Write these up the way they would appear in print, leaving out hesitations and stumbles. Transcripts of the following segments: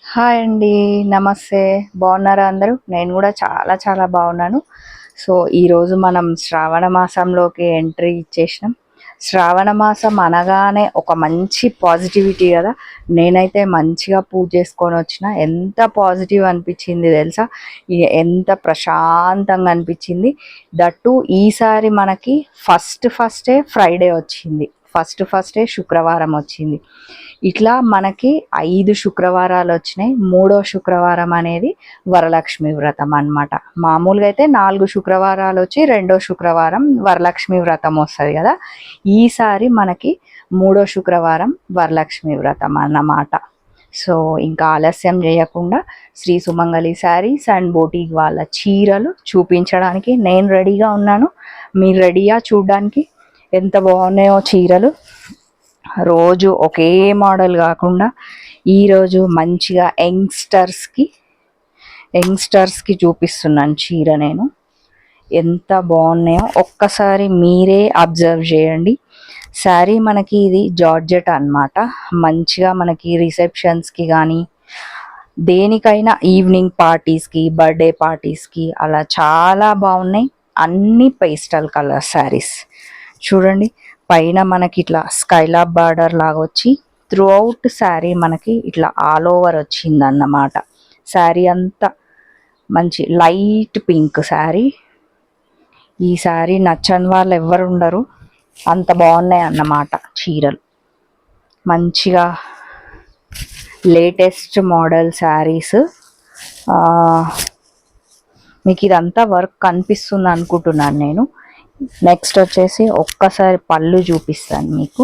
Hi అండి. నమస్తే. బాగున్నారా అందరూ? నేను కూడా చాలా చాలా బాగున్నాను. సో, ఈరోజు మనం శ్రావణ మాసంలోకి ఎంట్రీ ఇచ్చేసినాం. శ్రావణ మాసం అనగానే ఒక మంచి పాజిటివిటీ కదా! నేనైతే మంచిగా పూజ చేసుకొని వచ్చిన. ఎంత పాజిటివ్ అనిపించింది తెలుసా? ఎంత ప్రశాంతంగా అనిపించింది. దట్టు ఈసారి మనకి ఫస్టే ఫ్రైడే వచ్చింది. ఫస్టే శుక్రవారం వచ్చింది. ఇట్లా మనకి 5 శుక్రవారాలు వచ్చినాయి. మూడో శుక్రవారం అనేది వరలక్ష్మి వ్రతం అన్నమాట. మామూలుగా అయితే 4 శుక్రవారాలు వచ్చి రెండో శుక్రవారం వరలక్ష్మి వ్రతం వస్తుంది కదా. ఈసారి మనకి మూడో శుక్రవారం వరలక్ష్మి వ్రతం అన్నమాట. సో ఇంకా ఆలస్యం చేయకుండా శ్రీ సుమంగళి శారీస్ అండ్ బోటిక్ వాళ్ళ చీరలు చూపించడానికి నేను రెడీగా ఉన్నాను. మీరు రెడీయా చూడడానికి? ఎంత బాగున్నాయో చీరలు. రోజు ఒకే మోడల్ కాకుండా ఈరోజు మంచిగా యంగ్స్టర్స్కి చూపిస్తున్నాను చీర నేను. ఎంత బాగున్నాయో ఒక్కసారి మీరే అబ్జర్వ్ చేయండి. శారీ మనకి ఇది జార్జెట్ అన్నమాట. మంచిగా మనకి రిసెప్షన్స్కి కానీ దేనికైనా ఈవినింగ్ పార్టీస్కి బర్త్డే పార్టీస్కి అలా చాలా బాగున్నాయి. అన్ని పేస్టల్ కలర్ శారీస్ చూడండి. పైన మనకి ఇట్లా స్కైలాబ్ బార్డర్ లాగా వచ్చి త్రూ అవుట్ శారీ మనకి ఇట్లా ఆల్ ఓవర్ వచ్చిందన్నమాట. శారీ అంతా మంచి లైట్ పింక్ శారీ. ఈ శారీ నచ్చని వాళ్ళు ఎవ్వరు ఉండరు, అంత బాగున్నాయి అన్నమాట చీరలు. మంచిగా లేటెస్ట్ మోడల్ శారీస్. మీకు ఇదంతా వర్క్ కనిపిస్తుంది అనుకుంటున్నాను నేను. నెక్స్ట్ వచ్చేసి ఒక్కసారి పళ్ళు చూపిస్తాను మీకు.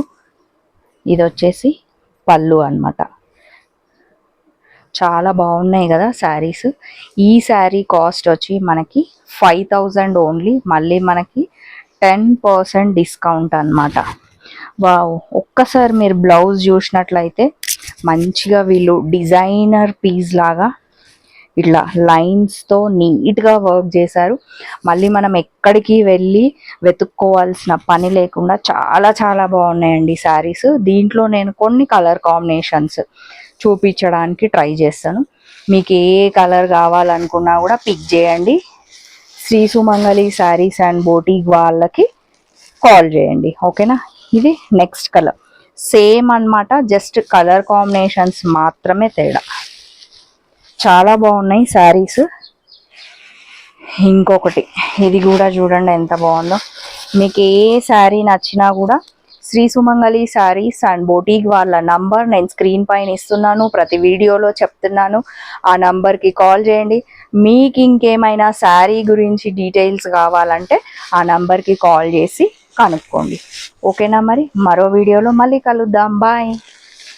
ఇది వచ్చేసి పళ్ళు అన్నమాట. చాలా బాగున్నాయి కదా శారీస్. ఈ శారీ కాస్ట్ వచ్చి మనకి 5000 ఓన్లీ. మళ్ళీ మనకి 10% డిస్కౌంట్ అన్నమాట. వావ్! ఒక్కసారి మీరు బ్లౌజ్ చూసినట్లయితే మంచిగా వీళ్ళు డిజైనర్ పీస్ లాగా ఇట్లా లైన్స్తో నీట్గా వర్క్ చేశారు. మళ్ళీ మనం ఎక్కడికి వెళ్ళి వెతుక్కోవాల్సిన పని లేకుండా చాలా చాలా బాగున్నాయండి శారీస్. దీంట్లో నేను కొన్ని కలర్ కాంబినేషన్స్ చూపించడానికి ట్రై చేస్తాను. మీకు ఏ కలర్ కావాలనుకున్నా కూడా పిక్ చేయండి. శ్రీ సుమంగళి శారీస్ అండ్ బోటిక్ వాళ్ళకి కాల్ చేయండి, ఓకేనా. ఇది నెక్స్ట్ కలర్ సేమ్ అన్నమాట, జస్ట్ కలర్ కాంబినేషన్స్ మాత్రమే తేడా. చాలా బాగున్నాయి శారీస్. ఇంకొకటి ఇది కూడా చూడండి ఎంత బాగుందో. మీకు ఏ శారీ నచ్చినా కూడా శ్రీ సుమంగళి శారీస్ అండ్ బోటిక్ వాళ్ళ నంబర్ నేను స్క్రీన్ పైన ఇస్తున్నాను, ప్రతి వీడియోలో చెప్తున్నాను. ఆ నంబర్కి కాల్ చేయండి. మీకు ఇంకేమైనా శారీ గురించి డీటెయిల్స్ కావాలంటే ఆ నంబర్కి కాల్ చేసి కనుక్కోండి, ఓకేనా. మరి మరో వీడియోలో మళ్ళీ కలుద్దాం. బాయ్.